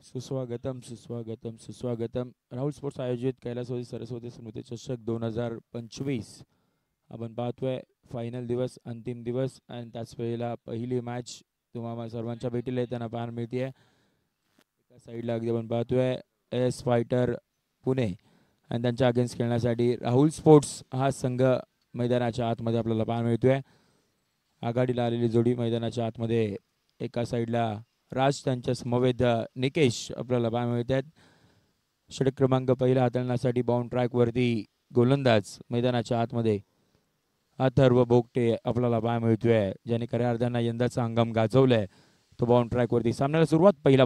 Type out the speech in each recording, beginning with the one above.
सुस्वागतम सुस्वागतम सुस्वागतम. राहुल स्पोर्ट्स आयोजित कैलासवासी सरस्वती स्मृती चषक 2025. आपण पाहतोय फायनल दिवस, अंतिम दिवस आणि त्याच वेळेला पहिली मॅच तुम्हाला सर्वांच्या भेटीला येताना पाहायला मिळते. एका साईडला अगदी आपण पाहतोय एस फायटर पुणे आणि त्यांच्या अगेन्स्ट खेळण्यासाठी राहुल स्पोर्ट्स हा संघ मैदानाच्या आतमध्ये आपल्याला पाहायला मिळतोय. आघाडीला आलेली जोडी मैदानाच्या आतमध्ये एका साईडला राज त्यांच्या समवेत निकेश आपल्याला पाहायला मिळत आहेत. षटक क्रमांक पहिला हाताळण्यासाठी बाउंड ट्रॅकवरती गोलंदाज मैदानाच्या आतमध्ये अथर्व बोगटे आपल्याला पाहायला मिळतोय, ज्याने खऱ्या अर्थानं यंदाचा हंगाम गाजवलाय. तो बाउंड ट्रॅकवरती सामन्याला सुरुवात. पहिला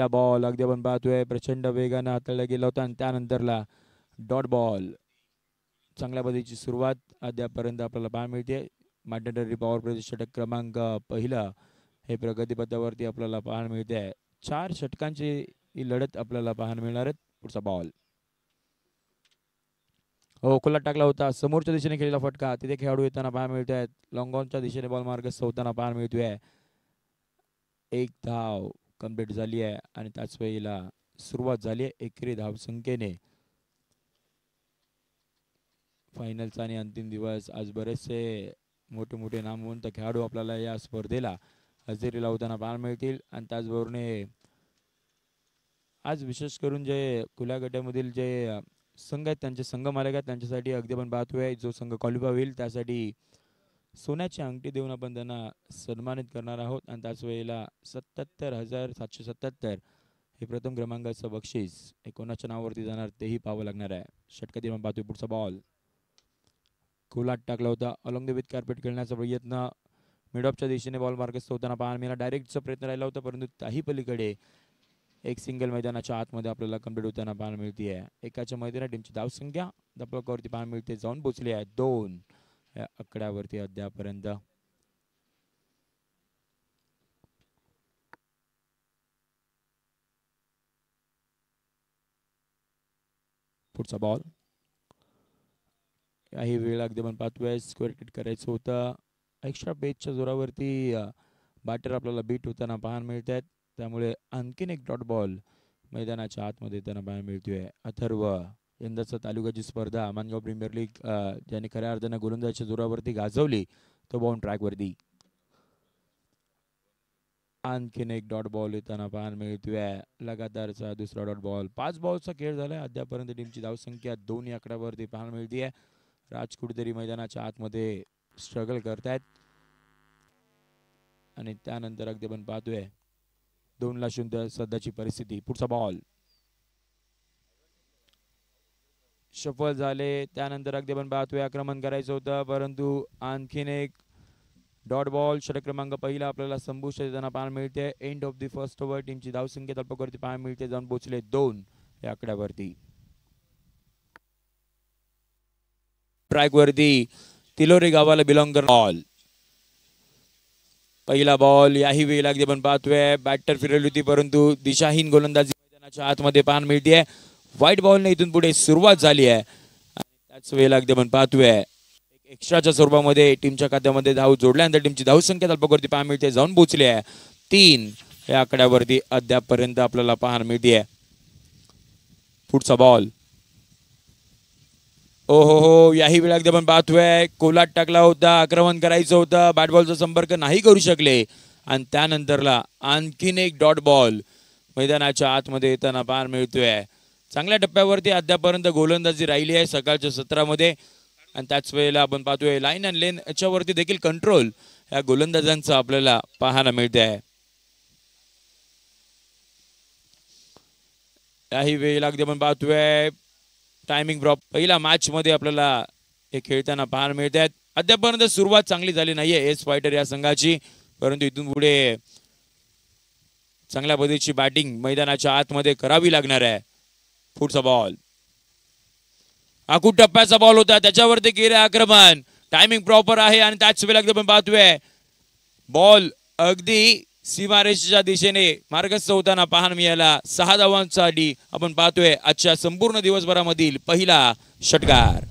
बॉल अगदी आपण पाहतोय प्रचंड वेगानं हाताळला गेला होता आणि त्यानंतरला डॉट बॉल. चांगल्या पद्धतीची सुरुवात अद्यापर्यंत आपल्याला पाहायला मिळते. मॅन्डेटरी पॉवर प्ले षटक क्रमांक पहिला हे प्रगतीपथावरती आपल्याला पाहायला मिळते आहे. 4 षटकांची ही लढत आपल्याला पाहायला मिळणार आहे. पुढचा बॉल खोला टाकला होता, समोरच्या दिशेने खेळलेला फटका. तिथे खेळाडू येताना पाहायला मिळत आहेत. लॉंग ऑनच्या दिशेने बॉल मार्गस्थ होताना पाहायला मिळतोय. एक धाव कंप्लीट झाली आहे आणि त्याच वेळेला सुरुवात झाली आहे एकेरी धावसंख्येने. फायनलचा आणि अंतिम दिवस. आज बरेचसे मोठे मोठे नामवंत खेळाडू आपल्याला या स्पर्धेला हजेरी लावताना पाहायला मिळतील आणि त्याचबरोबर आज विशेष करून जे खुल्या गटामधील जे संघ आहेत, त्यांचे संघ मालक आहेत, त्यांच्यासाठी अगदी आपण पाहतोय जो संघ क्वालिफाय होईल त्यासाठी सोन्याची अंगठी देऊन आपण त्यांना सन्मानित करणार आहोत. आणि त्याच वेळेला 77,777 हे प्रथम क्रमांकाचं बक्षीस हे कोणाच्या नावावरती जाणार तेही पाहावं लागणार आहे. षटकातील आपण पाहतोय पुढचा बॉल खोलात टाकला होता. अलॉंग द विथ कार्पेट खेळण्याचा प्रयत्न मिडऑफच्या दिशेने बॉल मार्गस्थ होताना पाहायला मिळाला. डायरेक्टचा प्रयत्न राहिला होता, परंतु त्याही पलीकडे एक सिंगल मैदानाच्या आतमध्ये आपल्याला कंप्लीट होताना पाहायला मिळते आहे. एकाच्या मैदानात टीमची धावसंख्या धपकावरती पाहायला मिळते, जाऊन पोहोचली आहे 2 या आकड्यावरती अद्यापर्यंत. पुढचा बॉल काही वेळ अगदी आपण पाहतोय स्क्वेअर किट करायचं होतं. एक्स्ट्रा पेजच्या जोरावरती बॅटर आपल्याला बीट होताना पाहायला मिळत आहेत. त्यामुळे आणखीन एक डॉट बॉल मैदानाच्या आतमध्ये त्यांना पाहायला मिळतोय. अथर्व यंदाचा तालुक्याची स्पर्धा मानगाव प्रीमियर लीग ज्याने खऱ्या अर्थानं गोलंदाजीच्या जोरावरती गाजवली, तो बाउंड ट्रॅकवरती आणखीन एक डॉट बॉल येताना पाहायला मिळतोय. लगातारचा दुसरा डॉट बॉल. 5 बॉलचा खेळ झालाय अद्यापर्यंत. टीमची धावसंख्या 2 या आकड्यावरती पाहायला मिळते. राज कुठेतरी मैदानाच्या आतमध्ये स्ट्रगल करतायत आणि त्यानंतर अगदी आपण पाहतोय 2-0 सध्याची परिस्थिती. पुढचा बॉल सफल झाले. त्यानंतर अगदी आपण पाहतोय आक्रमण करायचं होतं, परंतु आणखीन एक डॉट बॉल. षटक क्रमांक पहिला आपल्याला संपुष्टात येताना पाहायला मिळते. End of the first over. टीमची धावसंख्या तळपकवरती पाहायला मिळते, जाऊन पोहोचले 2 या आकड्यावरती. ट्रॅक वरती तिलोरी गावाला बिलॉंग कर बॉल. पहिला बॉल याही वेळेला अगदी आपण पाहतोय बॅटर फिरवली होती, परंतु दिशाहीन गोलंदाजी मैदानाच्या आतमध्ये पाहायला मिळते. व्हाईट बॉलने इथून पुढे सुरुवात झाली आहे आणि त्याच वेळेला अगदी आपण पाहतोय एक्स्ट्राच्या स्वरूपामध्ये टीमच्या खात्यामध्ये धाव जोडल्यानंतर टीमची धावसंख्या तळपकवरती पाहायला मिळते, जाऊन पोहोचली आहे 3 या आकड्यावरती अद्यापर्यंत आपल्याला पाहायला मिळते. पुढचा बॉल हो याही वेळा अगदी आपण पाहतोय कोलाट टाकला होता, आक्रमण करायचं होतं, बॅट बॉलचा संपर्क नाही करू शकले आणि त्यानंतरला आणखीन एक डॉट बॉल मैदानाच्या आतमध्ये येताना पाहायला मिळतोय. चांगल्या टप्प्यावरती अद्यापर्यंत गोलंदाजी राहिली आहे सकाळच्या सत्रामध्ये आणि त्याच वेळेला आपण पाहतोय लाईन अँड लेन याच्यावरती देखील कंट्रोल या गोलंदाजांचा आपल्याला पाहायला मिळते आहे. याही वेळेला अगदी आपण पाहतोय टायमिंग ड्रॉप पहिला मॅच मध्ये आपल्याला हे खेळताना पाहायला मिळत आहेत. अद्यापर्यंत सुरुवात चांगली झाली नाहीये एस फायटर या संघाची, परंतु इथून पुढे चांगल्या पद्धतीची बॅटिंग मैदानाच्या आतमध्ये करावी लागणार आहे. पुढचा बॉल आखूड टप्प्याचा बॉल होता, त्याच्यावरती केले आक्रमण. टायमिंग प्रॉपर आहे आणि त्याच वेळेला अगदी आपण पाहतोय बॉल अगदी सीमारेषेच्या दिशेने मार्गस्थ होताना पाहायला मिळाला. 6 धावांसाठी आपण पाहतोय आजच्या संपूर्ण दिवसभरामधील पहिला षटकार.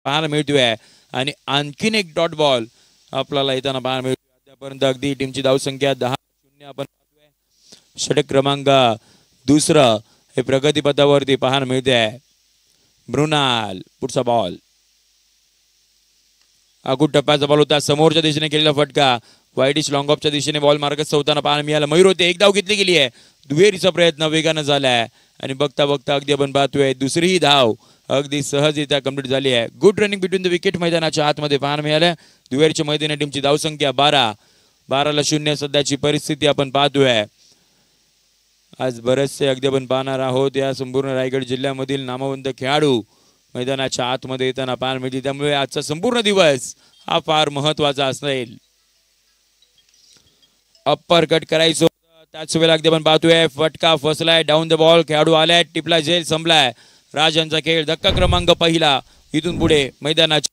पाहायला मिळतोय आणि आणखीन एक डॉट बॉल आपल्याला येताना पाहायला मिळतोय. आतापर्यंत अगदी टीमची धावसंख्या 10-0 आपण पाहतोय. षटक क्रमांक दुसरं हे प्रगतीपथावरती पाहायला मिळते. ब्रुनाल पुढचा बॉल अगुट टप्प्याचा बॉल होता. समोरच्या दिशेने केलेला फटका वाईडिश लॉंग ऑफच्या दिशेने बॉल मार्गस्थ होताना पाहायला मिळाला. मयूर होते, एक धाव घेतली गेली आहे. दुहेरीचा प्रयत्न वेगानं झालाय आणि बघता बघता अगदी आपण पाहतोय दुसरीही धाव अगदी सहजरित्या कंप्लीट झाली आहे. Good running between the wicket मैदानाच्या आतमध्ये पाहायला मिळालं. दुहेरीच्या मैदानी टीमची धावसंख्या 12-0 सध्याची परिस्थिती आपण पाहतोय. आज बरेचसे अगदी आपण पाहणार आहोत. या संपूर्ण रायगड जिल्ह्यामधील नामवंत खेळाडू मैदानाच्या आतमध्ये येताना पाहायला मिळतील. त्यामुळे आजचा संपूर्ण दिवस हा फार महत्वाचा असेल. अप्पर कट करायचो त्याच वेळेला अगदी आपण पाहतोय फटका फसलाय. डाऊन द बॉल खेळाडू आलाय, टिपला झेल संपलाय. राजांचा खेळ धक्का क्रमांक पहिला. इथून पुढे मैदानाच्या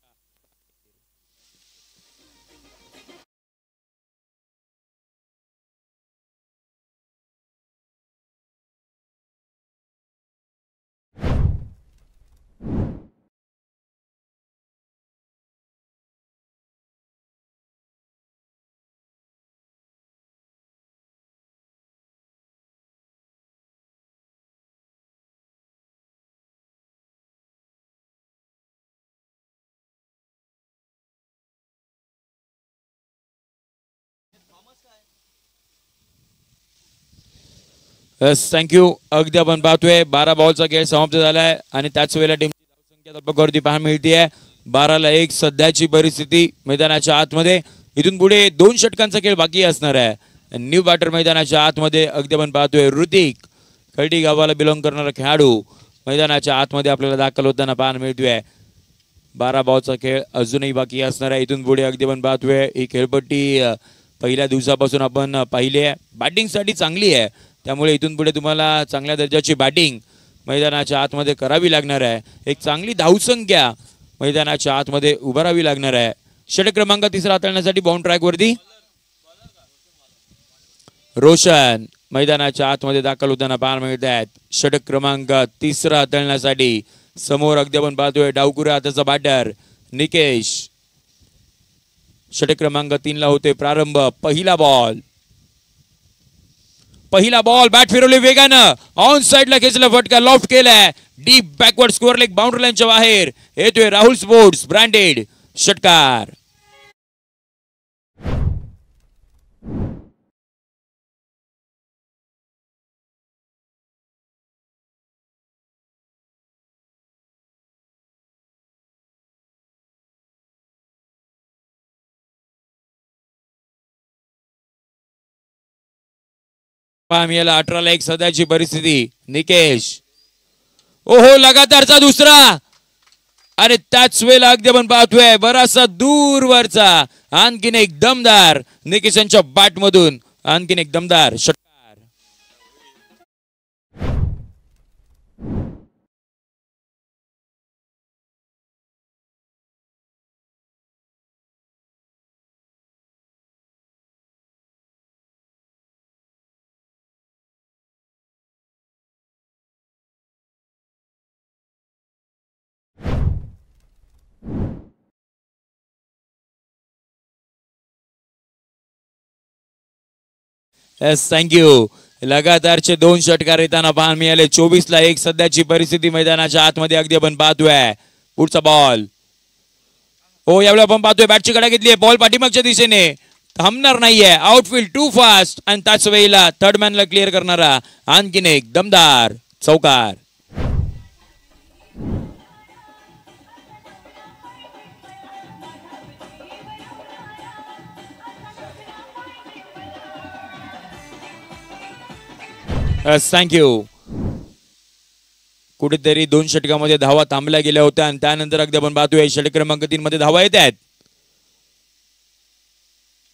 थँक्यू. अगदी आपण पाहतोय 12 बॉलचा खेळ समाप्त झालाय आणि त्याच वेळेला टीमची धावसंख्या तब्बकवरती पाहायला मिळते आहे. 12-1 सध्याची परिस्थिती मैदानाच्या आतमध्ये. इथून पुढे 2 षटकांचा खेळ बाकी असणार आहे. न्यू बॅटर मैदानाच्या आतमध्ये अगदी आपण पाहतोय ऋतिक खर्डी गावाला बिलॉंग करणारा खेळाडू मैदानाच्या आतमध्ये आपल्याला दाखल होताना पाहायला मिळतोय. 12 बॉलचा खेळ अजूनही बाकी असणार आहे. इथून पुढे अगदी आपण पाहतोय ही खेळपट्टी पहिल्या दिवसापासून आपण पाहिली आहे. बॅटिंगसाठी चांगली आहे, त्यामुळे इथून पुढे तुम्हाला चांगल्या दर्जाची बॅटिंग मैदानाच्या आतमध्ये करावी लागणार आहे. एक चांगली धावसंख्या मैदानाच्या आतमध्ये उभारावी लागणार आहे. षटक क्रमांक तिसरा हाताळण्यासाठी बाउंड ट्रॅक वरती रोशन मैदानाच्या आतमध्ये दाखल होताना पाहायला मिळत आहेत. षटक क्रमांक तिसरा हाताळण्यासाठी समोर अगदी आपण पाहतोय डावकुऱ्या हाताचा बॅटर निकेश. षटक क्रमांक 3 ला होते प्रारंभ. पहिला बॉल बॅट फिरवली वेगानं ऑन साइडला खेचला फटका लॉफ्ट केलाय. Deep backward score leg boundary लाईनच्या बाहेर येतोय. राहुल स्पोर्ट्स ब्रँडेड षटकार. मिळाला 18-1 सध्याची परिस्थिती. निकेश ओहो लगातारचा दुसरा आणि त्याच वेळेला अगदी आपण पाहतोय बराचसा दूरवरचा आणखीन एक दमदार निकेशांच्या बॅट मधून आणखीन एक दमदार षटकार. Yes thank you. लगातारचे 2 षटकार येताना पाहायला मिळाले. 24-1 सध्याची परिस्थिती मैदानाच्या आतमध्ये अगदी आपण पाहतोय. पुढचा बॉल हो यावेळी आपण पाहतोय बॅटची कडा घेतली आहे. बॉल पाठीमागच्या दिशेने थांबणार नाहीये. आउटफील्ड टू फास्ट आणि त्याच वेळेला थर्ड मॅनला क्लिअर करणारा आणखीन एक दमदार चौकार. थँक्यू. कुठेतरी 2 षटकामध्ये धावा थांबल्या गेल्या होत्या आणि त्यानंतर अगदी आपण पाहतोय षटक क्रमांक 3 मध्ये धावा येत आहेत.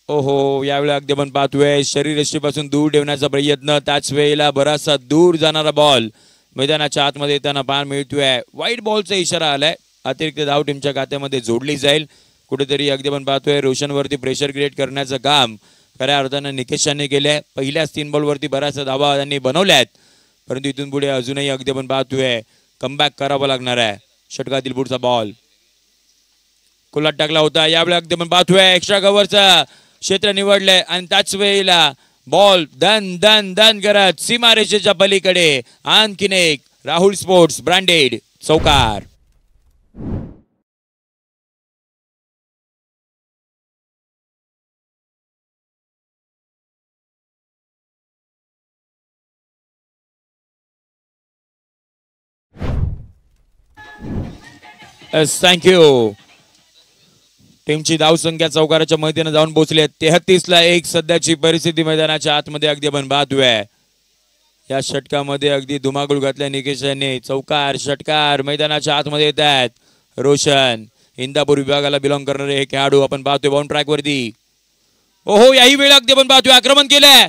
ओहो यावेळी अगदी आपण पाहतोय शरीरयष्टीपासून दूर ठेवण्याचा प्रयत्न. त्याच वेळेला बराचसा दूर जाणारा बॉल मैदानाच्या आतमध्ये येताना पाहायला मिळतोय. वाईट बॉलचा इशारा आलाय. अतिरिक्त धाव टीमच्या खात्यामध्ये जोडली जाईल. कुठेतरी अगदी आपण पाहतोय रोशनवरती प्रेशर क्रिएट करण्याचं काम खऱ्या अर्थानं निकेशांनी केलंय. पहिल्याच 3 बॉलवरती बऱ्याचशा धावा त्यांनी बनवल्या आहेत, परंतु इथून पुढे अजूनही अगदी आपण पाहतोय कमबॅक करावं लागणार आहे. षटकातील पुढचा बॉल कुलात टाकला होता. यावेळी अगदी आपण पाहतोय एक्स्ट्रा कव्हरचं क्षेत्र निवडलंय आणि त्याच वेळेला बॉल दन दन दन करत सीमारेषेच्या पलीकडे आणखीन एक राहुल स्पोर्ट्स ब्रँडेड चौकार. थँक्यू. टीमची धावसंख्या चौकाराच्या मैदानात जाऊन पोहोचली आहे. 33-1 सध्याची परिस्थिती मैदानाच्या आतमध्ये अगदी आपण पाहतोय. या षटकामध्ये अगदी धुमाकूळ घातल्या निकेश यांनी. चौकार षटकार मैदानाच्या आतमध्ये येत आहेत. रोशन इंदापूर विभागाला बिलॉंग करणारे हे खेळाडू आपण पाहतोय बाउंड ट्रॅक वरती. ओहो याही वेळी अगदी आपण पाहतोय आक्रमण केलंय.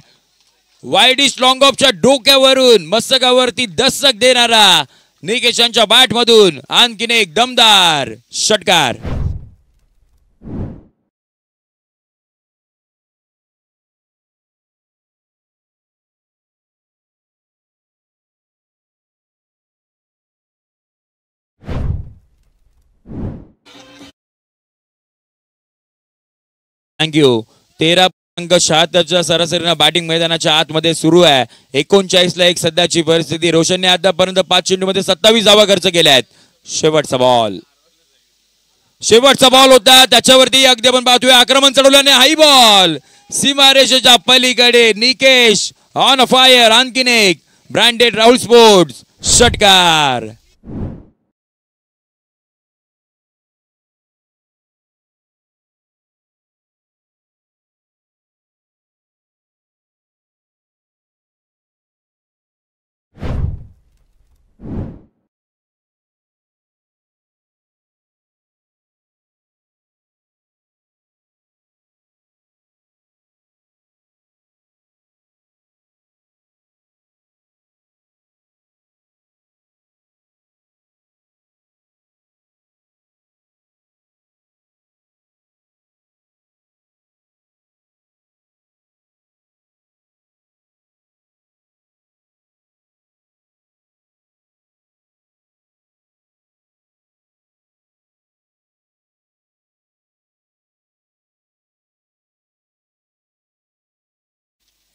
वाईडिश लॉंग ऑफच्या डोक्यावरून मस्तकावरती दस्तक देणारा निकेशांच्या बॅट मधून आणखीन एक दमदार षटकार. थँक्यू. 13.76च्या सरासरीनं बॅटिंग मैदानाच्या आतमध्ये सुरू आहे. 39-1 सध्याची परिस्थिती. रोशनने आतापर्यंत 5 चेंडूमध्ये 27 धावा खर्च केल्या आहेत. शेवटचा बॉल होता त्याच्यावरती अगदी आपण पाहतोय आक्रमण चढवल्याने हाई बॉल सीमारेषेच्या पलीकडे. Nikesh on fire. आणखीन एक ब्रँडेड राहुल स्पोर्ट्स षटकार.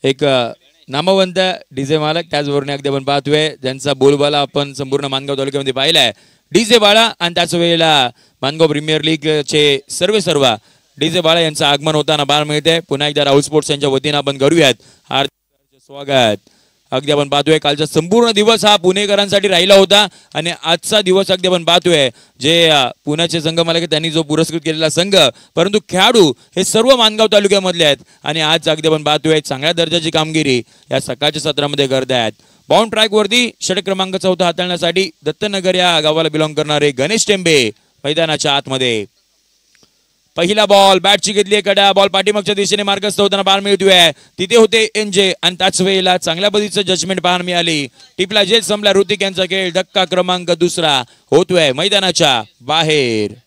एक नामवंत डीजे मालक त्याचबरोबर अगदी आपण पाहतोय ज्यांचा बोलबाला आपण संपूर्ण मानगाव तालुक्यामध्ये पाहिलाय. डीजे बाळा आणि त्याच वेळेला मानगाव प्रीमियर लीग चे सर्व डीजे बाळा यांचं आगमन होताना पाहायला मिळते. पुन्हा एकदा राहुल स्पोर्ट्स यांच्या वतीनं आपण करूयात हार्दिक स्वागत. अगदी आपण पाहतोय कालचा संपूर्ण दिवस हा पुणेकरांसाठी राहिला होता आणि आजचा दिवस अगदी आपण पाहतोय जे पुण्याचे संघ मालक त्यांनी जो पुरस्कृत केलेला संघ परंतु खेळाडू हे सर्व मानगाव तालुक्यामधले आहेत आणि आज अगदी आपण पाहतोय चांगल्या दर्जाची कामगिरी या सकाळच्या सत्रामध्ये करत आहेत. बाउंड ट्रॅक वरती षटक क्रमांक 4 हाताळण्यासाठी दत्तनगर या गावाला बिलॉंग करणारे गणेश टेंबे मैदानाच्या आतमध्ये. पहिला बॉल बॅटची घेतली कडा. बॉल पाठीमागच्या दिशेने मार्गस्थ होताना पाहायला मिळतोय. तिथे होते एनजे आणि त्याच वेळेला चांगल्या पद्धतीचं जजमेंट पाहायला मिळाली. टिपला जेल संपला. ऋतिक यांचा खेळ धक्का क्रमांक 2 होतोय मैदानाच्या बाहेर.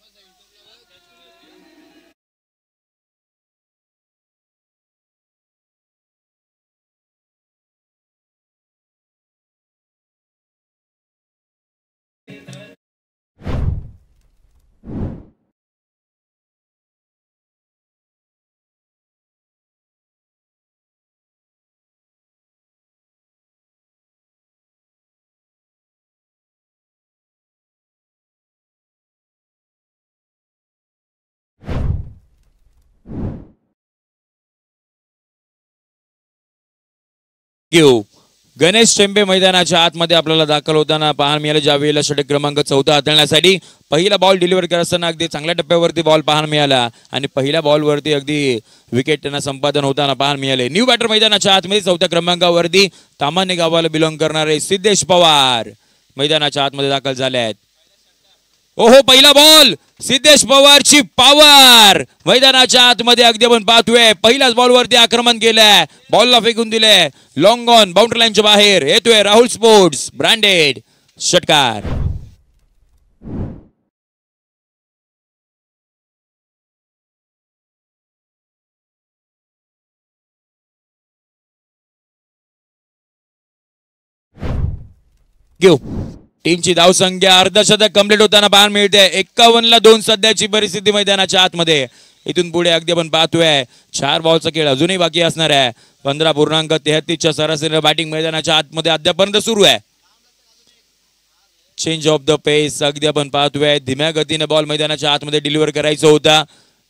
गणेश टेंबे मैदानाच्या आतमध्ये आपल्याला दाखल होताना पाहायला मिळाले. ज्या वेळेला षटक क्रमांक 14 हाताळण्यासाठी पहिला बॉल डिलिव्हर करत असताना अगदी चांगल्या टप्प्यावरती बॉल पाहायला मिळाला आणि पहिल्या बॉलवरती अगदी विकेट त्यांना संपादन होताना पाहायला मिळाले. न्यू बॅटर मैदानाच्या आतमध्ये 4थ्या क्रमांकावरती तामाने गावाला बिलॉंग करणारे सिद्धेश पवार मैदानाच्या आतमध्ये दाखल झाले आहेत. ओहो पहिला बॉल सिद्धेश पवारची पॉवर मैदानाच्या आतमध्ये अगदी आपण पाहतोय. पहिल्याच बॉलवरती आक्रमण केलंय. बॉलला फेकून दिले लॉंग ऑन बाउंड्री लाईनच्या बाहेर. येतोय राहुल स्पोर्ट्स ब्रँडेड षटकार. टीमची धावसंख्या अर्धशतक कंप्लीट होताना पाहायला मिळते. 51 ला 2 सध्याची परिस्थिती मैदानाच्या आतमध्ये. इथून पुढे अगदी आपण पाहतोय 4 बॉलचा खेळ अजूनही बाकी असणार आहे. 15.33च्या सरासरी बॅटिंग मैदानाच्या आतमध्ये अद्यापर्यंत सुरू आहे. चेंज ऑफ द पेस अगदी आपण पाहतोय. धीम्या गतीने बॉल मैदानाच्या आतमध्ये डिलिव्हर करायचा होता.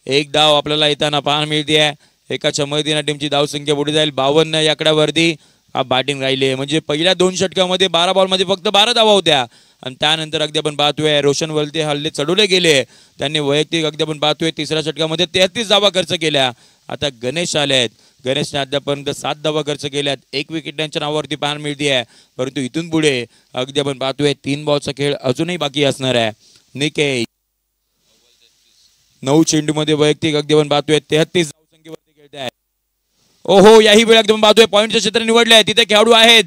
एक धाव आपल्याला येताना पाहायला मिळते. एकाच्या मदतीने टीमची धावसंख्या पुढे जाईल. 52 या आकड्यावरती बॅटिंग राहिली आहे. म्हणजे पहिल्या 2 षटकामध्ये 12 बॉलमध्ये फक्त 12 धावा होत्या. आणि त्यानंतर अगदी आपण पाहतोय रोशन वलते हल्ले चढवले गेले. त्यांनी वैयक्तिक अगदी आपण पाहतोय तिसऱ्या षटकामध्ये 33 धावा खर्च केल्या. आता गणेश आले आहेत. गणेशने अद्यापर्यंत 7 धावा खर्च केल्यात. 1 विकेट त्यांच्या नावावरती पाहायला मिळते आहे. परंतु इथून पुढे अगदी आपण पाहतोय 3 बॉलचा खेळ अजूनही बाकी असणार आहे. निकेश 9 चेंडूमध्ये वैयक्तिक अगदी आपण पाहतोय 33 धावसंख्येवरती खेळत आहे. ओहो, याही वेळी अगदी आपण पाहतोय पॉईंटचे क्षेत्र निवडले आहे. तिथे खेळाडू आहेत.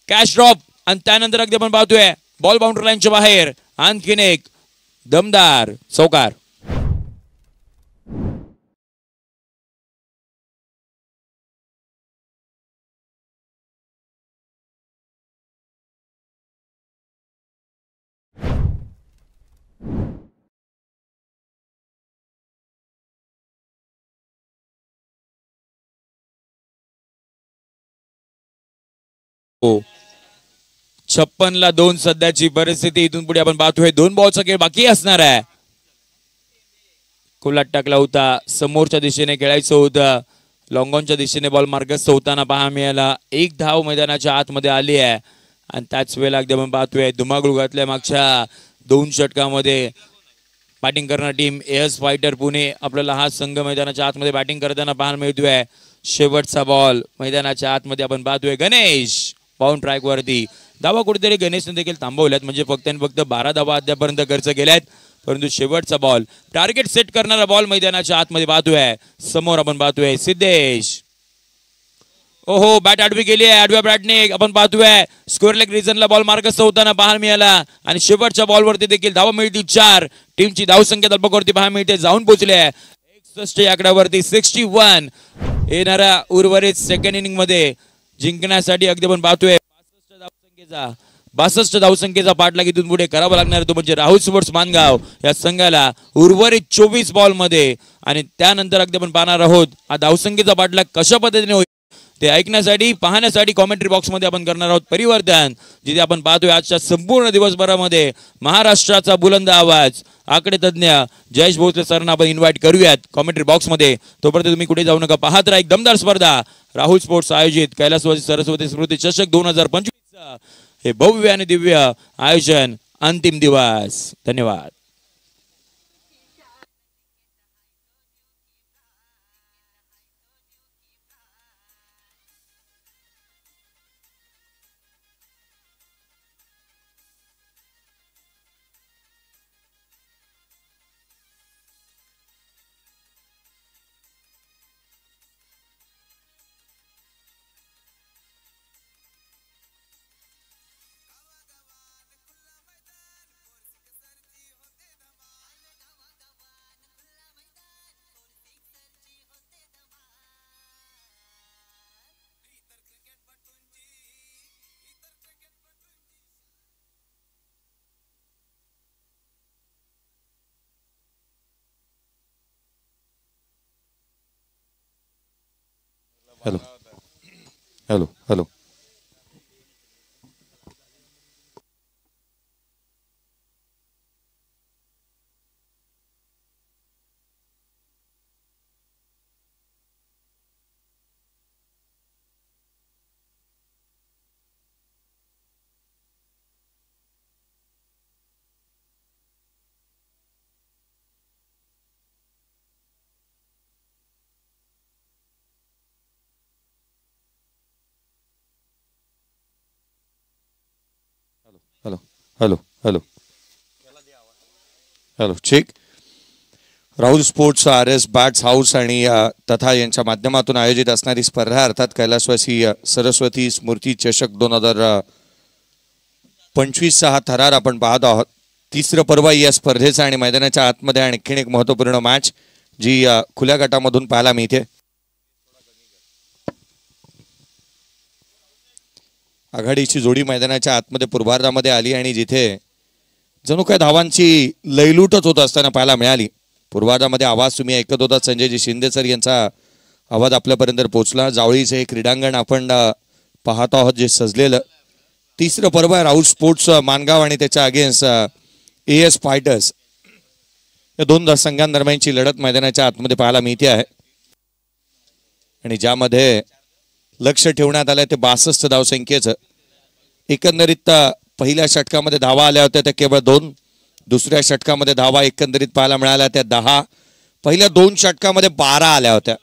कॅश ड्रॉप आणि त्यानंतर अगदी आपण पाहतोय बॉल बाउंड्री लाईनच्या बाहेर आणखीन एक दमदार चौकार. हो, 56 ला 2 सध्याची परिस्थिती. इथून पुढे आपण पाहतोय 2 बॉलचा खेळ बाकी असणार आहे. कोलाट टाकला होता. समोरच्या दिशेने खेळायचं होतं. लॉंगॉनच्या दिशेने बॉल मार्गस्थ होताना पाहायला मिळाला. 1 धाव मैदानाच्या आतमध्ये आली आहे. आणि त्याच वेळेला अगदी आपण पाहतोय धुमाकूळ घातल्या मागच्या 2 षटकामध्ये बॅटिंग करणारी टीम एस फायटर पुणे. आपल्याला हा संघ मैदानाच्या आतमध्ये बॅटिंग करताना पाहायला मिळतोय. शेवटचा बॉल मैदानाच्या आतमध्ये आपण पाहतोय. गणेश बाउंड ट्रॅक वरती धावा कुठेतरी गणेशने देखील थांबवल्यात. म्हणजे फक्त आणि फक्त 12 धावा अद्यापर्यंत खर्च केल्यात. परंतु शेवटचा बॉल टार्गेट सेट करणारा बॉल मैदानाच्या आतमध्ये पाहतोय. समोर आपण पाहतोय सिद्धेश. ओहो, बॅट आडवी गेली आहे. आडव्या बॅटने आपण पाहतोय स्क्वेअर लेग रिजनला बॉल मार्गस्थ होताना पाहायला मिळाला. आणि शेवटच्या बॉलवरती देखील धावा मिळतील 4. टीमची धावसंख्या तलपकवरती पाहायला मिळते जाऊन पोहोचले आहे 61 या आकड्यावरती. 61 येणाऱ्या उर्वरित सेकंड इनिंग मध्ये जिंकण्यासाठी अगदी आपण पाहतोय 62 धावसंख्येचा पाठलाग इथून पुढे करावा लागणार. तो म्हणजे राहुल स्पोर्ट्स मानगाव या संघाला उर्वरित 24 बॉल मध्ये. आणि त्यानंतर अगदी आपण पाहणार आहोत हा धावसंख्येचा पाठलाग कशा पद्धतीने होईल ते ऐकण्यासाठी पाहण्यासाठी कॉमेंट्री बॉक्स मध्ये आपण करणार आहोत परिवर्तन. जिथे आपण पाहतोय आजच्या संपूर्ण दिवसभरामध्ये महाराष्ट्राचा बुलंद आवाज आकडे तज्ञ जयेश भोसले सरांना आपण इन्व्हाइट करूयात कॉमेंट्री बॉक्स मध्ये. तोपर्यंत तुम्ही कुठे जाऊ नका. पाहत राहा एक दमदार स्पर्धा राहुल स्पोर्ट्स आयोजित कैलासवासी सरस्वती स्मृती चषक 2025 हे भव्य आणि दिव्य आयोजन अंतिम दिवस. धन्यवाद. Hello hello hello hello hello hello hello check. Rahul sports R S bats house आणि तथा यांच्या माध्यमातून आयोजित असणारी स्पर्धा अर्थात कैलासवासी सरस्वती स्मृती चषक 2025 हा थरार आपण पाहत आहोत. तिसरं पर्व या स्पर्धेचा आणि मैदानाच्या आतमध्ये आणखीन एक महत्त्वपूर्ण मॅच जी खुल्या गटामधून पाहायला मिळते. आघाडीची जोडी मैदानाच्या आतमध्ये पूर्वार्धामध्ये आली आणि जिथे जणू काय धावांची लयलूटच होत असताना पाहायला मिळाली. पूर्वार्धामध्ये आवाज तुम्ही ऐकत होता संजयजी शिंदे सर यांचा आवाज आपल्यापर्यंत पोहोचला. जावळीचे हे क्रीडांगण आपण पाहत आहोत जे सजलेलं तिसरं पर्व आहे राहुल स्पोर्ट्स मानगाव आणि त्याच्या अगेन्स्ट AS फायटर्स या दोन संघांदरम्यानची लढत मैदानाच्या आतमध्ये पाहायला मिळते आहे आणि ज्यामध्ये लक्ष ठेवण्यात आलं ते 62 धावसंख्येचं. एकंदरीत पहिल्या षटकामध्ये धावा आल्या होत्या त्या केवळ 2. दुसऱ्या षटकामध्ये धावा एकंदरीत पाहायला मिळाल्या त्या 10. पहिल्या 2 षटकामध्ये 12 आल्या होत्या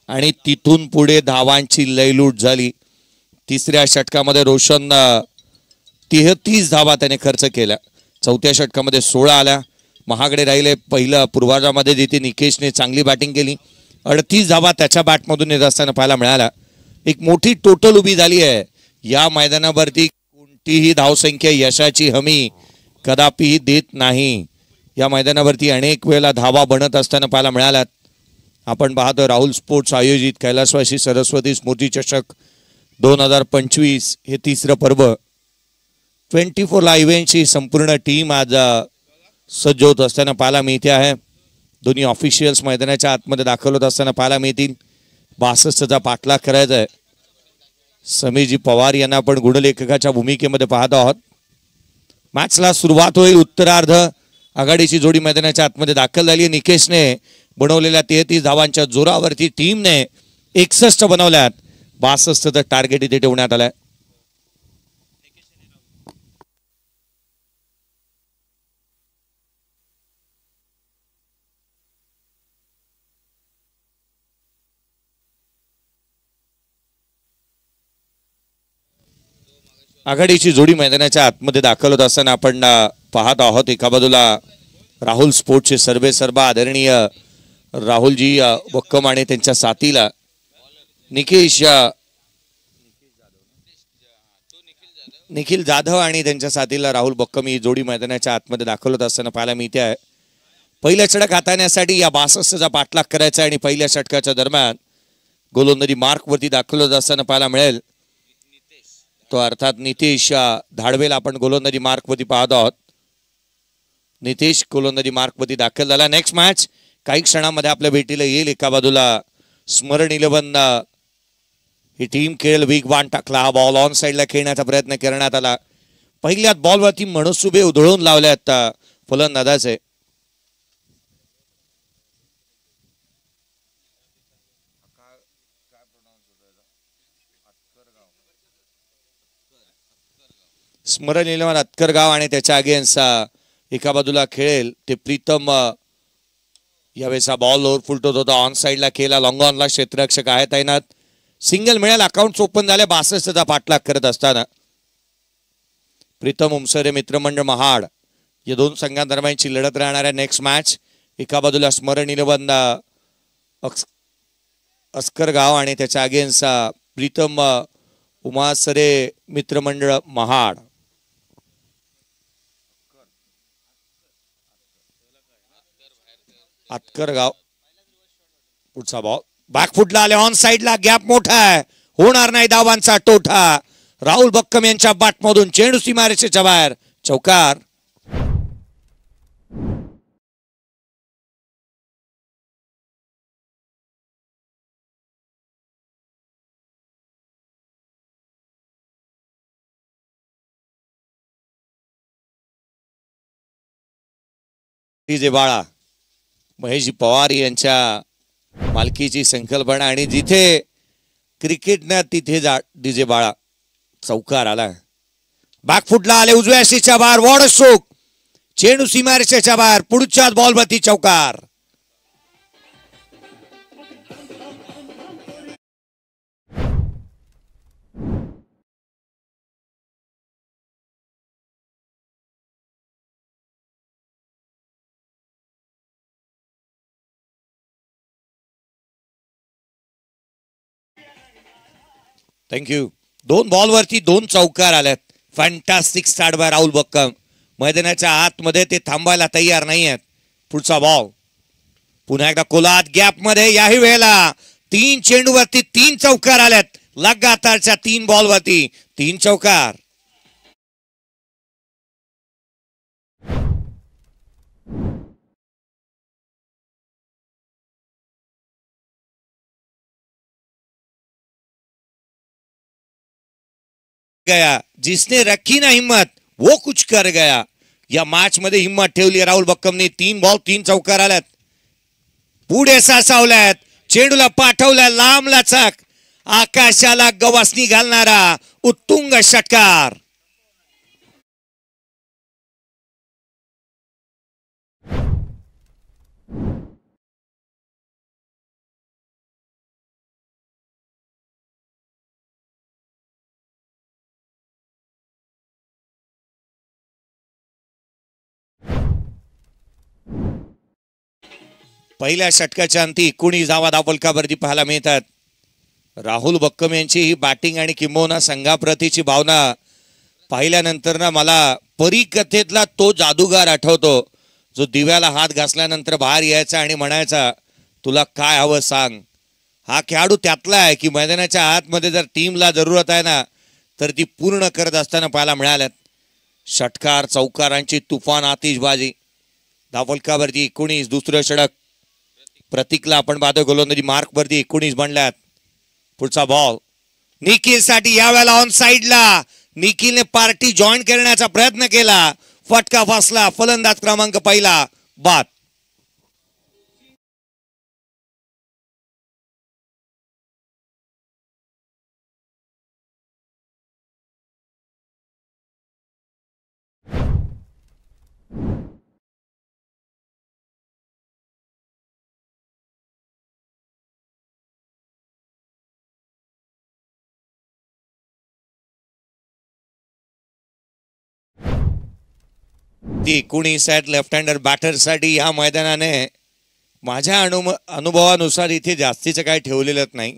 आणि तिथून पुढे धावांची लयलूट झाली. तिसऱ्या षटकामध्ये रोशन 33 धावा त्याने खर्च केल्या. चौथ्या षटकामध्ये 16 आल्या. महागडे राहिले. पहिलं पूर्वार्धामध्ये जिथे निकेशने चांगली बॅटिंग केली 38 धावा त्याच्या बॅटमधून येत असताना पाहायला मिळाला. एक मोठी टोटल उभी झाली आहे. या मैदानावरती कोणतीही धावसंख्या यशाची हमी कदापिही देत नाही. या मैदानावरती अनेक वेळेला धावा बनत असताना पाहायला मिळाल्यात. आपण पाहतो राहुल स्पोर्ट्स आयोजित कैलासवासी सरस्वती स्मृती चषक 2025 हे तिसरं पर्व. 24 ला इव्हेंटची संपूर्ण टीम आज सज्ज होत असताना पाहायला मिळते आहे. दोन्ही ऑफिशियल्स मैदानाच्या आतमध्ये दाखल होत असताना पाहायला मिळतील. 62चा पाठलाग करायचा आहे. समीरजी पवार यांना आपण गुणलेखकाच्या भूमिकेमध्ये पाहत आहोत. मॅचला सुरुवात होईल. उत्तरार्ध आघाडीची जोडी मैदानाच्या आतमध्ये दाखल झाली. निकेशने बनवलेल्या 33 धावांच्या जोरावरती टीमने 61 बनवल्यात. 62चं टार्गेट इथे ठेवण्यात आलंय. आघाडीची जोडी मैदानाच्या आतमध्ये दाखल होत असताना आपण पाहत आहोत. एका बाजूला राहुल स्पोर्ट्सचे सर्वे सर्वा आदरणीय राहुलजी वक्कम आणि त्यांच्या साथीला निखिल जाधव आणि त्यांच्या साथीला राहुल बक्कम ही जोडी मैदानाच्या आतमध्ये दाखल होत असताना पाहायला मिळते आहे. पहिल्या षटक हाताळण्यासाठी या 62चा पाठलाग करायचा आणि पहिल्या षटकाच्या दरम्यान गोलंदाजी मार्कवरती दाखल होत असताना पाहायला मिळेल तो अर्थात नितेश धाडवेला आपण गोलंदाजी मार्कवरती पाहत आहोत. नितेश गोलंदाजी मार्कवरती दाखल झाला. नेक्स्ट मॅच काही क्षणामध्ये आपल्या भेटीला येईल. एका बाजूला स्मरण 11 ही टीम खेळ वेगवान टाकला. हा बॉल ऑन साईडला खेळण्याचा प्रयत्न करण्यात आला. पहिल्याच बॉलवरती मनसुबे उधळून लावल्यात फलंदाजाचे. स्मरण 11 अतकरगाव आणि त्याच्या अगेन्स्ट एका बाजूला खेळेल ते प्रीतम. यावेळेस हा बॉल ओव्हर फुलटत होता. ऑन साईडला खेळला. लॉंग ऑनला क्षेत्ररक्षक आहे तैनात. सिंगल मिळेल. अकाउंट ओपन झाले. 62चा पाठलाग करत असताना प्रीतम उमसरे मित्रमंडळ महाड या दोन संघांदरम्यानची लढत राहणार आहे. नेक्स्ट मॅच एका बाजूला स्मरण 11 अस्करगाव आणि त्याच्या अगेन्स्ट प्रीतम उमासरे मित्रमंडळ महाड. अतकरगाव पुढचा बॉल बॅकफुटला आले. ऑन साईडला गॅप मोठा आहे. होणार नाही धावांचा टोठा. राहुल बक्कम यांच्या बॅटमधून चेंडू सीमारेषेच्या बाहेर. चौकार. डीजे बाळा महेशजी पवार यांच्या मालकीची संकल्पना आणि जिथे क्रिकेट ना तिथे जा डीजे बाळा. चौकार आला. बॅकफुटला आले. उजव्या शीच्या बाहेर. वॉड स्ट्रोक. चेंडू सीमारेषेच्या बाहेर. पुढच्याच बॉलवरती चौकार. थँक्यू. 2 बॉलवरती 2 चौकार आल्यात. Fantastic start by Rahul Bakkam. मैदानाच्या आतमध्ये ते थांबायला तयार नाही आहेत. पुढचा बॉल पुन्हा एकदा कोलात गॅप मध्ये. याही वेळेला 3 चेंडूवरती 3 चौकार आल्यात. लगातारच्या 3 बॉलवरती 3 चौकार. गया जिसने रखी ना हिम्मत वो कुछ कर गया. या मॅच मध्ये हिम्मत ठेवली राहुल बक्कमने. 3 बॉल 3 चौकार आल्यात. पुढे सासावल्यात. चेंडूला पाठवल्या लांब लचक. आकाशाला गवासनी घालणारा उत्तुंग षटकार. पहिल्या षटकाच्या अंती 19 धावा धावफलकावरती पाहायला मिळतात. राहुल बक्कम यांची ही बॅटिंग आणि किंबहुना संघाप्रतीची भावना पाहिल्यानंतर ना मला परीकथेतला तो जादूगार आठवतो जो दिव्याला हात घासल्यानंतर बाहेर यायचा आणि म्हणायचा तुला काय हवं सांग. हा खेळाडू त्यातला आहे की मैदानाच्या आतमध्ये जर टीमला जरूरत आहे ना तर ती पूर्ण करत असताना पाहायला मिळाल्यात. षटकार चौकारांची तुफान आतिषबाजी. धावफलकावरती 19. दुसरं षटक प्रतीकला आपण पाहतोय गोलंदाजी मार्क वरती 19 बनल्यात. पुढचा बॉल निखिल साठी यावेळेला ऑन साइडला. निखिलने पार्टी जॉईन करण्याचा प्रयत्न केला. फटका फसला. फलंदाज क्रमांक पहिला बाद. ती 19 आहेत लेफ्ट हँडर बॅटर साठी. या मैदानाने माझ्या अनुभवानुसार इथे जास्तीचं काय ठेवलेलं नाही.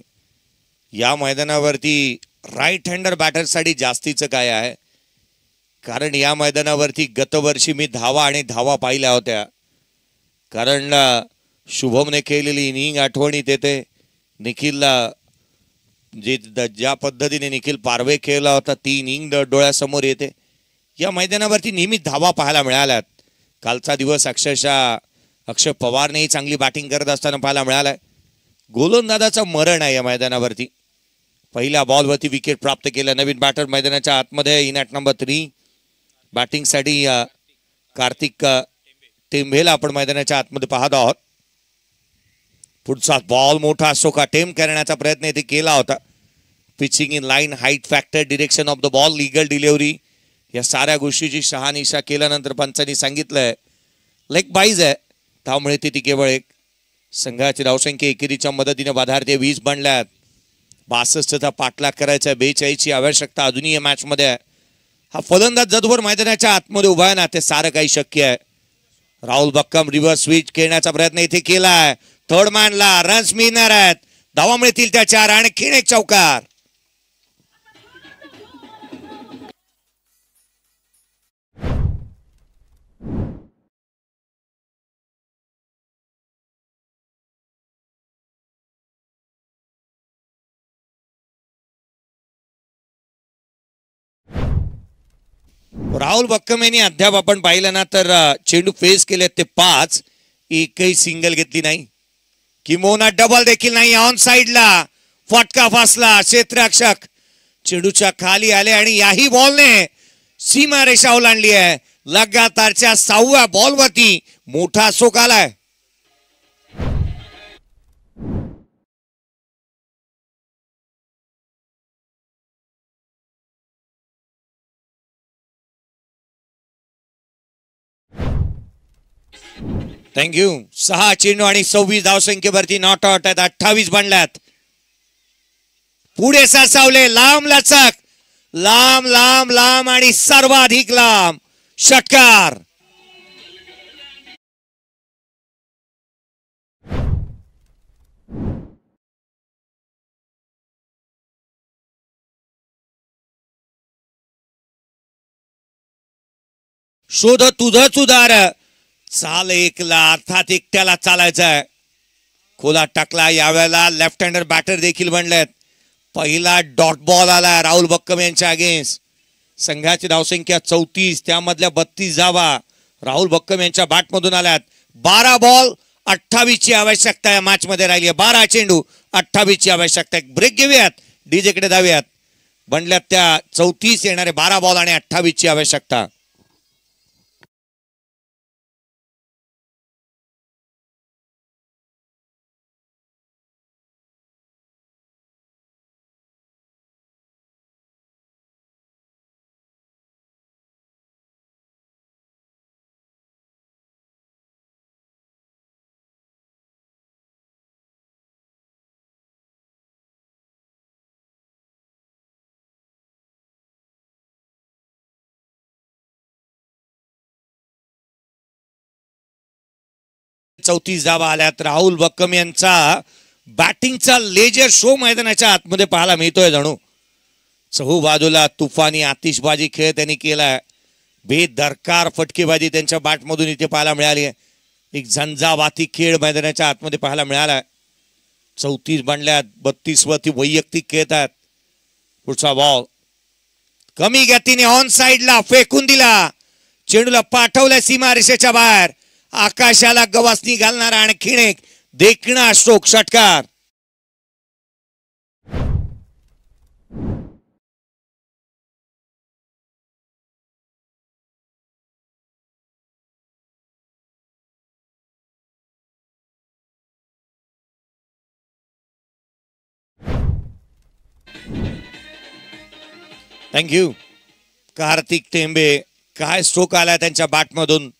या मैदानावरती राईट हँडर बॅटर साठी जास्तीचं काय आहे कारण या मैदानावरती गतवर्षी मी धावा आणि धावा पाहिल्या होत्या. कारण शुभमने केलेली इनिंग आठवणीत येते. निखिलला ज्या पद्धतीने निखिल पारवे खेळला होता ती इनिंग डोळ्यासमोर येते. या मैदानावरती नेहमी धावा पाहायला मिळाल्यात. कालचा दिवस अक्षरशः अक्षय पवारनेही चांगली बॅटिंग करत असताना पाहायला मिळालाय. गोलंदाजाचं मरण आहे या मैदानावरती. पहिल्या बॉलवरती विकेट प्राप्त केलं. नवीन बॅटर मैदानाच्या आतमध्ये इन ॲट नंबर 3 बॅटिंगसाठी कार्तिक टेंभेला आपण मैदानाच्या आतमध्ये पाहत आहोत. पुढचा बॉल मोठा सोका टेम करण्याचा प्रयत्न इथे केला होता. Pitching in line height factor direction of the ball legal delivery या साऱ्या गोष्टीची शहानिशा केल्यानंतर पंचांनी सांगितलंय लेग बाईज आहे त्यामुळे ती केवळ एक. संघाची धावसंख्या एकेरीच्या मदतीने बाधारते 20 बनल्यात. 62चा पाठलाग करायचा. 42ची आवश्यकता अजूनही या मॅच मध्ये आहे. हा फलंदाज जदवर मैदानाच्या आतमध्ये उभा आहे ना ते सारं काही शक्य आहे. राहुल बक्कम रिव्हर्स स्विच खेळण्याचा प्रयत्न इथे केलाय. थर्ड मॅनला रन्स मिळणार आहेत. धावा मिळतील त्या 4. आणखीन एक चौकार. राहुल बक्कम यांनी अद्याप आपण पाहिलं ना तर चेंडू फेस केले ते 5. एकही सिंगल घेतली नाही. किंबहुना डबल देखील नाही. ऑन साइडला फटका फसला. क्षेत्ररक्षक चेंडूच्या खाली आले आणि याही बॉलने सीमा रेषा ओलांडली आहे. लगातारच्या 6व्या बॉलवरती मोठा सोक आलाय. थँक्यू. 6 चेंडू आणि 26 धावसंख्येवरती नॉट आउट आहेत. 28 बनल्यात. पुढे सरसावले. लांब लचक. लांब लांब लांब आणि सर्वाधिक लांब षटकार. शोध तुझंच उदार. चाल एकला अर्थात एकट्याला चालायचं आहे. खोला टाकला. यावेळेला लेफ्ट हँडर बॅटर देखील बनलेत. पहिला डॉट बॉल आला राहुल बक्कम यांच्या अगेन्स्ट. संघाची धावसंख्या 34, त्यामधल्या 32 धावा राहुल बक्कम यांच्या बॅटमधून आल्यात. 12 बॉल 28 ची आवश्यकता या मॅच मध्ये राहिली आहे. 12 चेंडू 28 ची आवश्यकता आहे. ब्रेक घेऊयात, डीजे कडे जाऊयात. बनल्यात त्या 34 येणारे 12 बॉल आणि 28 ची आवश्यकता. चौतीस धावा आल्यात. राहुल बक्कम यांचा बॅटिंगचा लेजर शो मैदानाच्या आतमध्ये पाहायला मिळतोय. जणू चहू बाजूला तुफानी आतिषबाजी खेळ त्यांनी केलाय. बेदरकार फटकेबाजी त्यांच्या बॅटमधून इथे पाहायला मिळाली आहे. एक झंझावाती खेळ मैदानाच्या आतमध्ये पाहायला मिळाला. 34 बनल्यात, 32 वरती वैयक्तिक खेळतात. पुढचा बॉल कमी गतीने ऑन साइडला फेकून दिला. चेंडूला पाठवल्या सीमा रेषेच्या बाहेर. आकाशाला गवासनी घालणारा आणखीन एक देखणा स्ट्रोक षटकार. थँक्यू. कार्तिक टेंबे, काय स्ट्रोक आला त्यांच्या बॅटमधून.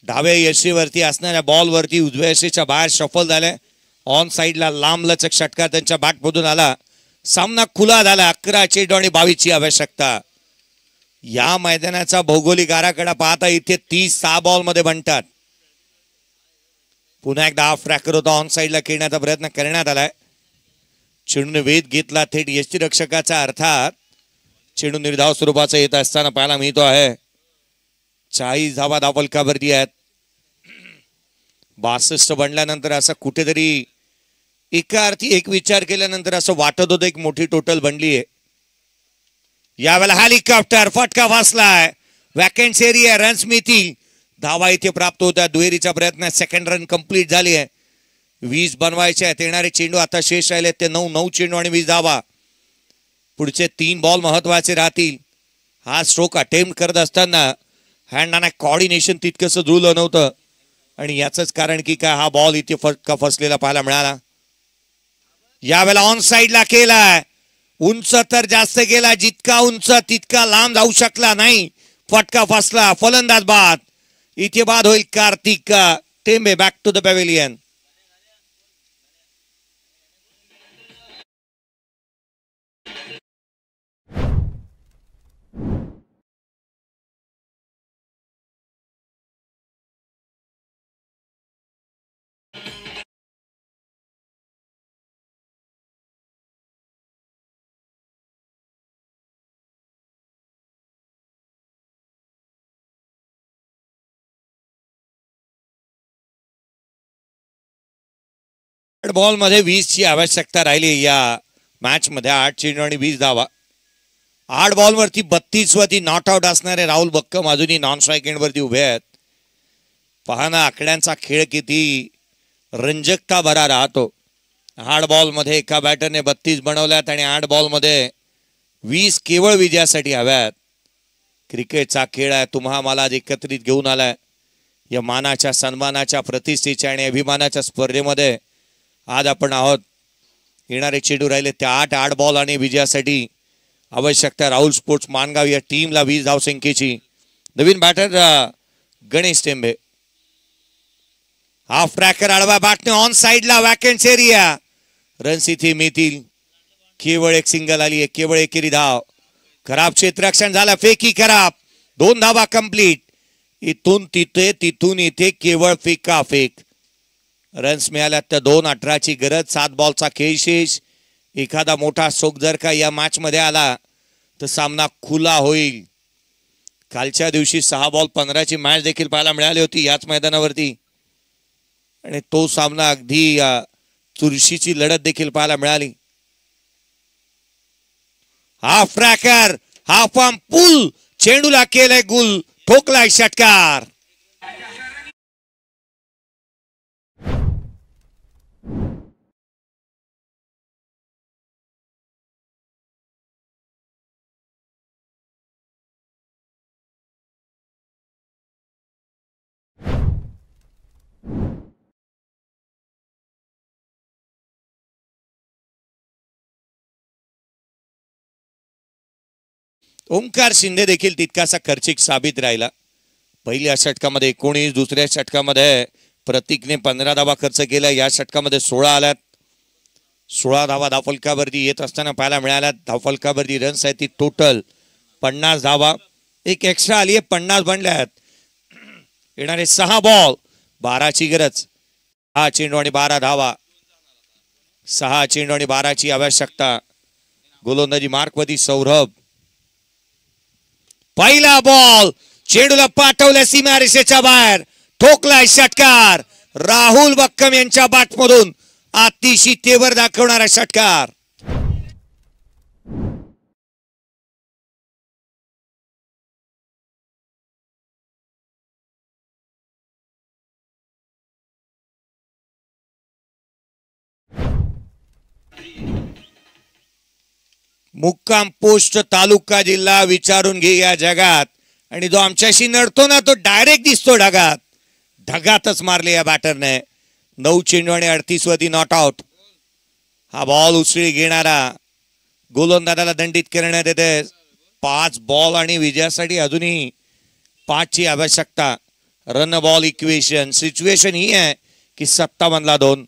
डाव्या यष्टीवरती असणाऱ्या बॉलवरती उजव्या यष्टीच्या बाहेर शफल झाले. ऑन साइडला लांब लचक षटकार त्यांच्या बॅटमधून आला. सामना खुला झाला. 11 चेंडू आणि 22 ची आवश्यकता. या मैदानाचा भौगोलिक आराखडा पाहता इथे 36 बॉल मध्ये बनतात. पुन्हा एकदा हाफ ट्रॅकर होता, ऑन साइडला खेळण्याचा प्रयत्न करण्यात आलाय. चेंडूने वेध घेतला थेट यष्टीरक्षकाचा. अर्थात चेंडू निर्धाव स्वरूपाचा येत असताना पाहायला मिळतो आहे. 40 धावा धावफलकावरती आहेत. 62 बनल्यानंतर असं कुठेतरी एका अर्थी एक विचार केल्यानंतर असं वाटत होतं एक मोठी टोटल बनली आहे. यावेळेला हेलिकॉप्टर फटका वाचलाय. वॅकन्सी एरिया, रन्स मिळतील. धावा इथे प्राप्त होत्या. दुहेरीचा प्रयत्न, सेकंड रन कंप्लीट झाली आहे. 20 बनवायचे आहेत. येणारे चेंडू आता शेष राहिले ते 9 चेंडू आणि 20 धावा. पुढचे 3 बॉल महत्वाचे राहतील. हा स्ट्रोक अटेम्प्ट करत असताना हँड आणि कॉर्डिनेशन तितकंसं जुळलं नव्हतं आणि याचंच कारण की काय हा बॉल इथे फटका फसलेला पाहायला मिळाला. यावेळेला ऑन साइडला केलाय. उंच तर जास्त गेला, जितका उंच तितका लांब जाऊ शकला नाही. फटका फसला. फलंदाज बाद. इथे बाद होईल Kartik Tembe. Back to the pavilion. Ball मध्ये 20 ची आवश्यकता राहिली या मॅच मध्ये. 8 चेंडू आणि 20 धावा. 8 बॉल वरती 32 वरती नॉट आउट असणारे राहुल बक्कम अजूनही नॉन स्ट्राईक एंड वरती उभे आहेत. पाहना आकड्यांचा खेळ किती रंजकता भरा राहतो. 8 बॉल मध्ये एका बॅटरने 32 बनवल्यात आणि 8 बॉल मध्ये 20 केवळ विजयासाठी हव्यात. क्रिकेटचा खेळ आहे. तुम्हा मला आज एकत्रित घेऊन आलाय या मानाच्या, सन्मानाच्या, प्रतिष्ठेच्या आणि अभिमानाच्या स्पर्धेमध्ये. आज आपण आहोत. येणारे चेंडू राहिले ते 8 बॉल आणि विजयासाठी आवश्यकता राहुल स्पोर्ट्स मानगाव या टीमला 20 धावसंख्येची. नवीन batter Ganesh Tembe. Half tracker आडवा बॅटने ऑन साइडला वॅकंट एरिया. रन्स इथे मिळतील. केवळ एक सिंगल आली आहे. केवळ एकेरी धाव. खराब क्षेत्ररक्षण झालं. फेकी खराब. 2 धावा कंप्लीट. इथून तिथे, तिथून इथे केवळ फेका फेक. रन्स मिळाल्यात त्या 2-18ची गरज. 7 बॉलचा खेळ शेष. एखादा मोठा स्ट्रोक जर का या मॅच मध्ये आला तर सामना खुला होईल. कालच्या दिवशी 6 बॉल 15ची मॅच देखील पाहायला मिळाली होती याच मैदानावरती आणि तो सामना अगदी चुरशीची लढत देखील पाहायला मिळाली. Half tracker, half arm pull, चेंडूला केलंय गुल, ठोकलाय षटकार. ओंकार शिंदे देखील तितकासा खर्चिक साबित राहिला. पहिल्या षटकामध्ये 19, दुसऱ्या षटकामध्ये प्रतीकने 15 धावा खर्च केला. या षटकामध्ये 16 आल्यात. 16 धावा धावफलकावरती येत असताना पाहायला मिळाल्यात. धावफलकावरती रन्स आहेत ती टोटल 50 धावा, एक एक्स्ट्रा आली आहे, 50 बनल्यात. येणारे 6 बॉल, 12ची गरज. 6 चेंडू आणि 12 धावा. 6 चेंडू आणि 12ची आवश्यकता. गोलंदाजी मार्कवरती सौरभ. पहिला बॉल, चेंडूला पाठवल्या सीमारेषेच्या बाहेर, ठोकलाय षटकार. राहुल बक्कम यांच्या बॅटमधून अतिशय तेवर दाखवणारा षटकार. मुक्काम पोस्ट, तालुका जिल्हा विचारून घे या जगात. आणि जो आमच्याशी नडतो ना तो डायरेक्ट दिसतो ढगात. ढगातच मारले या बॅटरने. 9 चेंडू आणि 38 वरती नॉट आउट. हा बॉल उसळी घेणारा गोलंदाजाला दंडित करण्यात येते. 5 बॉल आणि विजयासाठी अजूनही 5ची आवश्यकता. रन बॉल इक्वेशन सिच्युएशन ही आहे की 57-2.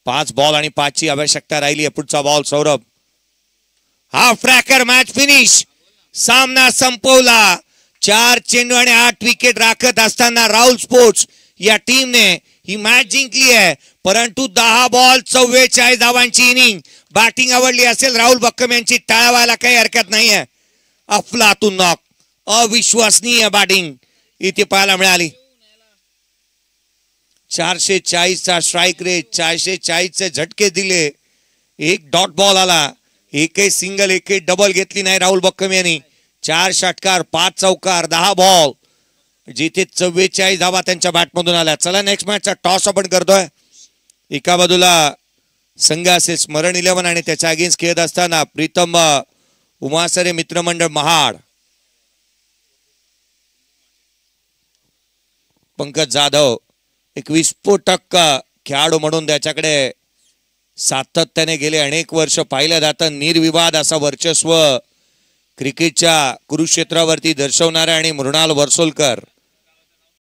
5 बॉल आणि 5ची आवश्यकता राहिली. पुढचा ball Saurabh. Half tracker, match finish. सामना संपवला. 4 चेंडू आणि 8 विकेट राखत असताना राहुल स्पोर्ट्स या टीमने ही मॅच जिंकली आहे. परंतु 10 बॉल 44 धावांची इनिंग. बॅटिंग आवडली असेल राहुल बक्कम यांची, टाळावायला काही हरकत नाहीये. अफलातून नॉक, अविश्वसनीय बॅटिंग इथे पाहायला मिळाली. 440चा स्ट्राईक रेट, 440चे झटके दिले. एक डॉट बॉल आला, एकही सिंगल, एकही डबल घेतली नाही राहुल बक्कम यांनी. 4 षटकार, 5 चौकार, 10 बॉल, जिथे 44 धावा त्यांच्या बॅटमधून आल्या. चला नेक्स्ट मॅचचा टॉस आपण करतोय. एका बाजूला संघ असेल स्मरण 11 आणि त्याच्या अगेन्स्ट खेळत असताना प्रीतम उमासरे मित्रमंडळ महाड. पंकज जाधव एक विस्फोटक खेळाडू म्हणून त्याच्याकडे सातत्याने गेले अनेक वर्ष पाहिलं जातं. निर्विवाद असा वर्चस्व क्रिकेटच्या कुरुक्षेत्रावरती दर्शवणारा आणि मृणाल वर्सोलकर